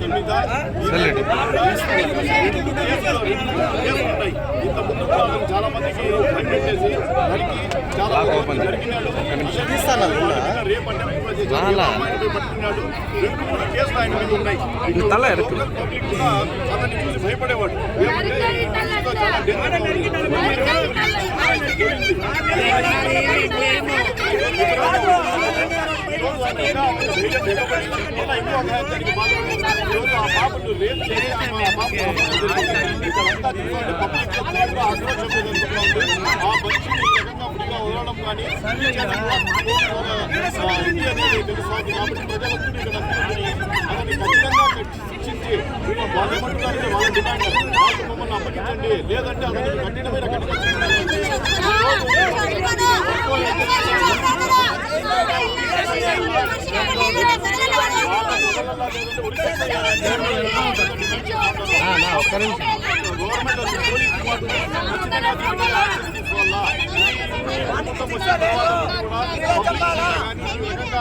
కేసుల మీద ఇంతకుముందు కూడా చాలా మందికి భయపెట్టేసి చాలా జరిగినాడు. రేపంటే పట్టుకున్నాడు. 2-3 కేసులు ఆయన మీద ఉన్నాయి. పబ్లిక్ కూడా అతన్ని చూసి భయపడేవాడు. వదలడం కానీ తెలుసు కాబట్టి ప్రజలందరూ అతన్ని ఖచ్చితంగా శిక్షించి వాళ్ళు ఏమంటున్నారంటే వాళ్ళ డిమాండ్ వాళ్ళు మమ్మల్ని అప్పగించండి, లేదంటే అతనికి కఠినమైన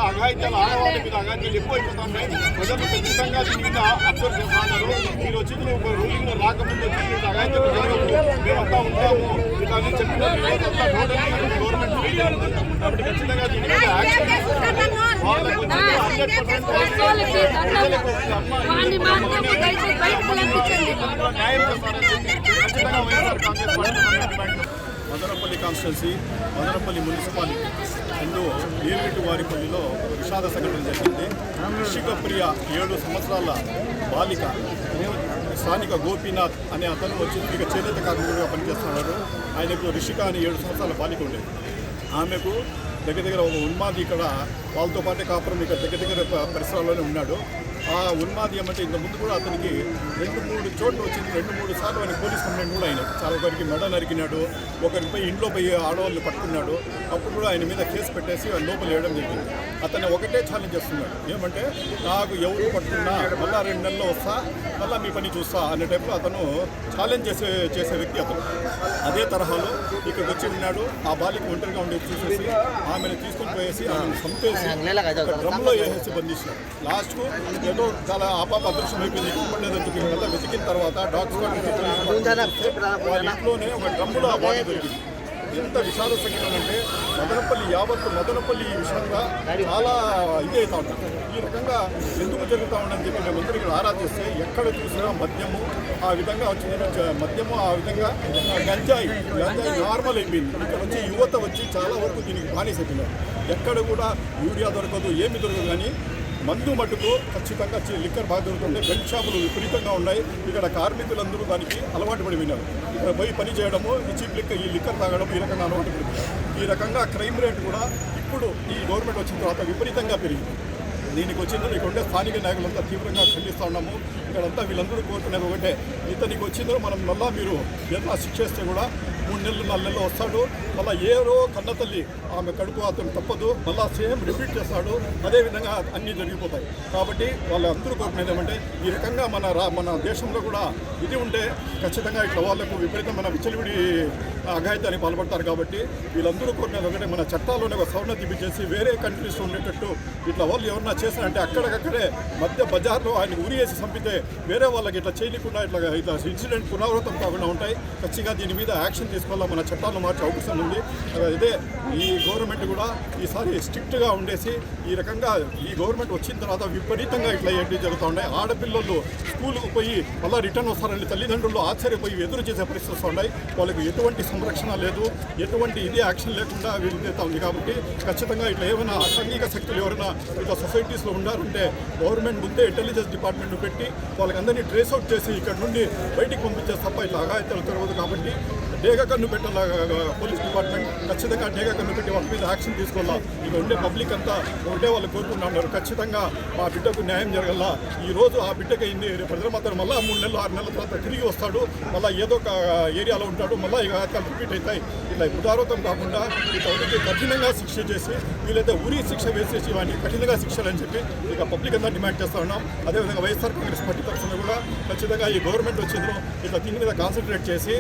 అఘాయిత్యాలు ఆడవాళ్ళ మీద అఘాయిత్యాలు ఎక్కువైపోతున్నాయి. ప్రజలు ఖచ్చితంగా దీని మీద అబ్జర్వ్ చేస్తున్నారు. మీరు వచ్చి రూలింగ్ లో రాకముందు వచ్చి అఘాయిత్యాలు జరగదు, మేమంతా ఉంటాము అని చెప్పిన గవర్నమెంట్ కాబట్టి ఖచ్చితంగా దీని మీద యాక్షన్ వాళ్ళకు న్యాయం చేస్తారని చెప్పి ఖచ్చితంగా YSR Congress party Madanapalle constituency, Madanapalle municipality and ఏలేటివారిపల్లిలో విషాద సంఘటన జరిగింది. రిషికప్రియ 7 సంవత్సరాల బాలిక స్థానిక గోపీనాథ్ అనే అతను వచ్చి ఇక చేనేత కార్మికుడిగా పనిచేస్తున్నారు. ఆయనకు రిషిక అని 7 సంవత్సరాల బాలిక ఉండేది. ఆమెకు దగ్గర ఒక ఉన్మాది ఇక్కడ వాళ్ళతో పాటే కాపురం ఇక్కడ దగ్గర పరిసరాల్లోనే ఉన్నాడు. ఆ ఉన్మాది ఏమంటే ఇంతకుముందు కూడా అతనికి 2-3 చోట్ల వచ్చింది. 2-3 సార్లు ఆయన పోలీస్ కంప్లైంట్ కూడా అయినాయి. చాలా ఒకరికి మెడ నరికినాడు, ఒకరిపై ఇంట్లో పోయి ఆడవాళ్ళు పట్టుకున్నాడు. అప్పుడు కూడా ఆయన మీద కేసు పెట్టేసి లోపల వేయడం జరిగింది. అతను ఒకటే ఛాలెంజ్ చేస్తున్నాడు, ఏమంటే నాకు ఎవరు పట్టుకున్నా మళ్ళీ 2 నెలల్లో వస్తా, మళ్ళీ మీ పని చూస్తా అనే టైప్లో అతను ఛాలెంజ్ చేసే వ్యక్తి అతను. అదే తరహాలో ఇక్కడికి వచ్చి ఉన్నాడు. ఆ బాలిక ఒంటరిగా ఉండి చూసేసి ఆమెను తీసుకొని పోయేసి ఆమెను చంపేసి డ్రమ్లో వేసేసి బంధించినాడు. లాస్ట్కు ఏదో చాలా ఆపాప అదృశ్యం అయిపోయింది, ఇవ్వలేదని చెప్పి అంతా వెతికిన తర్వాత డాక్టర్ వాళ్ళ ఇంట్లోనే ఒక డ్రమ్ములో ఆ బాడీ దొరికింది. ఎంత విషాద సంఘటన అంటే మదనపల్లి ఈ విషయంగా చాలా ఇది అవుతా ఉంటుంది. ఈ రకంగా ఎందుకు జరుగుతూ ఉందని చెప్పి మేమందరూ ఇక్కడ ఆరాధిస్తే ఎక్కడ చూసినా మద్యము ఆ విధంగా వచ్చింది, మద్యము ఆ విధంగా గంజాయి నార్మల్ అయిపోయింది. ఇక్కడ వచ్చి యువత వచ్చి చాలా వరకు దీనికి బానిసైపోయినారు. ఎక్కడ కూడా యూరియా దొరకదు, ఏమి దొరకదు, కానీ మందు మటుకు ఖచ్చితంగా లిక్కర్ బాగా దొరుకుతుంది. బెల్ట్ షాపులు విపరీతంగా ఉన్నాయి. ఇక్కడ కార్మికులందరూ దానికి అలవాటు పడిపోయినారు. ఇక్కడ పోయి పని చేయడము, ఈ లిక్కర్ తాగడం ఈ రకంగా అలవాటు పడిపోయినారు. ఈ రకంగా క్రైమ్ రేట్ కూడా ఇప్పుడు ఈ గవర్నమెంట్ వచ్చిన తర్వాత విపరీతంగా పెరిగింది. దీనికి వచ్చిందో ఇక్కడ ఉండే స్థానిక నాయకులంతా తీవ్రంగా ఖండిస్తూ ఉన్నాము. ఇక్కడంతా వీళ్ళందరూ కోరుకునేది ఒకటే, ఇతనికి వచ్చిందో మనం మళ్ళీ మీరు ఏదైనా శిక్షిస్తే కూడా 3 నెలలు 4 నెలలు వస్తాడు, మళ్ళీ ఏరో కన్నతల్లి ఆమె కడుపు అతను తప్పదు, మళ్ళీ సేమ్ రిపీట్ చేస్తాడు. అదేవిధంగా అన్నీ జరిగిపోతాయి. కాబట్టి వాళ్ళందరూ కోరుకునేది ఏమంటే ఈ రకంగా మన దేశంలో కూడా ఇది ఉంటే ఖచ్చితంగా ఇట్లా వాళ్ళకు విపరీతమైన విచ్చలవిడి అఘాయితానికి పాల్పడతారు. కాబట్టి వీళ్ళందరూ కోరుకునేది ఒకటే, మన చట్టాల్లోనే ఒక సవరణ చేసి వేరే కంట్రీస్ ఉండేటట్టు ఇట్లా వాళ్ళు ఎవరన్నా చేశారంటే అక్కడికక్కడే మధ్య బజార్లో ఆయన ఉరి వేసి చంపితే వేరే వాళ్ళకి ఇట్లా చేయకుండా ఇట్లా ఇన్సిడెంట్ పునరావృతం కాకుండా ఉంటాయి. ఖచ్చితంగా దీని మీద యాక్షన్ తీసుకోవాలా, మన చట్టాలను మార్చే అవకాశం ఉంది. ఇదే ఈ గవర్నమెంట్ కూడా ఈసారి స్ట్రిక్ట్గా ఉండేసి ఈ రకంగా ఈ గవర్నమెంట్ వచ్చిన తర్వాత విపరీతంగా ఇట్లా ఏంటి జరుగుతూ ఉన్నాయి. ఆడపిల్లలు స్కూల్కు పోయి మళ్ళీ రిటర్న్ వస్తారని తల్లిదండ్రులు ఆశ్చర్యపోయి ఎదురు చేసే పరిస్థితి వస్తున్నాయి. వాళ్ళకి ఎటువంటి సంరక్షణ లేదు, ఎటువంటి ఇది యాక్షన్ లేకుండా వీలుతా ఉంది. కాబట్టి ఖచ్చితంగా ఇట్లా ఏమైనా అసాంఘిక శక్తులు ఎవరైనా ఇట్లా సొసైటీస్లో ఉండారంటే గవర్నమెంట్ ముందే ఇంటెలిజెన్స్ డిపార్ట్మెంట్ పెట్టి వాళ్ళకందరినీ ట్రేస్ అవుట్ చేసి ఇక్కడ నుండి బయటికి పంపించే తప్ప ఇట్లా అఘాయిత్యాలు జరగదు. కాబట్టి డేగా కన్ను పెట్టాల పోలీస్ డిపార్ట్మెంట్, ఖచ్చితంగా డేగా కన్ను పెట్టి వాళ్ళ మీద యాక్షన్ తీసుకోవాలా. ఇక ఉండే పబ్లిక్ అంతా ఉండే వాళ్ళు కోరుకుంటూ ఉన్నారు, ఖచ్చితంగా మా బిడ్డకు న్యాయం జరగాల. ఈరోజు ఆ బిడ్డకి అయింది, రేపు ప్రజలమాత్రం మళ్ళీ 3 నెలలు 6 నెలల తర్వాత తిరిగి వస్తాడు, మళ్ళీ ఏదో ఒక ఏరియాలో ఉంటాడు, మళ్ళీ ఇక రిపీట్ అవుతాయి. ఇట్లా ఉదారతం కాకుండా ఇట్లా కఠినంగా శిక్ష చేసి వీలైతే ఉరి శిక్ష వేసేసి వాటిని కఠినంగా శిక్షలని చెప్పి ఇక పబ్లిక్ అంతా డిమాండ్ చేస్తూ ఉన్నాం. అదేవిధంగా వైఎస్ఆర్ కాంగ్రెస్ పార్టీ తరఫున కూడా ఖచ్చితంగా ఈ గవర్నమెంట్ వచ్చిందో ఇట్లా దీని మీద కాన్సన్ట్రేట్ చేసి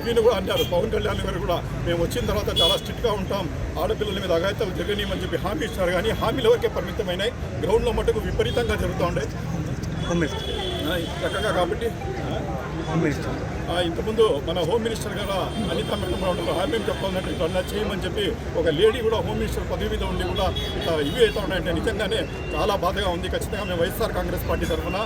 వీళ్ళు కూడా అన్నారు, పవన్ కళ్యాణ్ గారు కూడా మేము వచ్చిన తర్వాత చాలా స్ట్రిక్ట్గా ఉంటాం, ఆడపిల్లల మీద అఘాయితాలు జరగనీయమని చెప్పి హామీ ఇచ్చినారు. కానీ హామీల వరకే పరిమితమైనాయి, గ్రౌండ్లో మటుకు విపరీతంగా జరుగుతూ ఉండే. హోమ్ మినిస్టర్ చక్కగా కాబట్టి హోమ్ మినిస్టర్ ఇంతకుముందు మన హోమ్ మినిస్టర్ గారు అనితా మేడం హామీ చెప్తా ఉన్నట్టు ఇట్లా చేయమని చెప్పి ఒక లేడీ కూడా హోమ్ మినిస్టర్ పదవి మీద ఉండి కూడా ఇట్లా ఇవి అవుతా ఉన్నాయంటే నిజంగానే చాలా బాధగా ఉంది. ఖచ్చితంగా మేము వైఎస్ఆర్ కాంగ్రెస్ పార్టీ తరఫున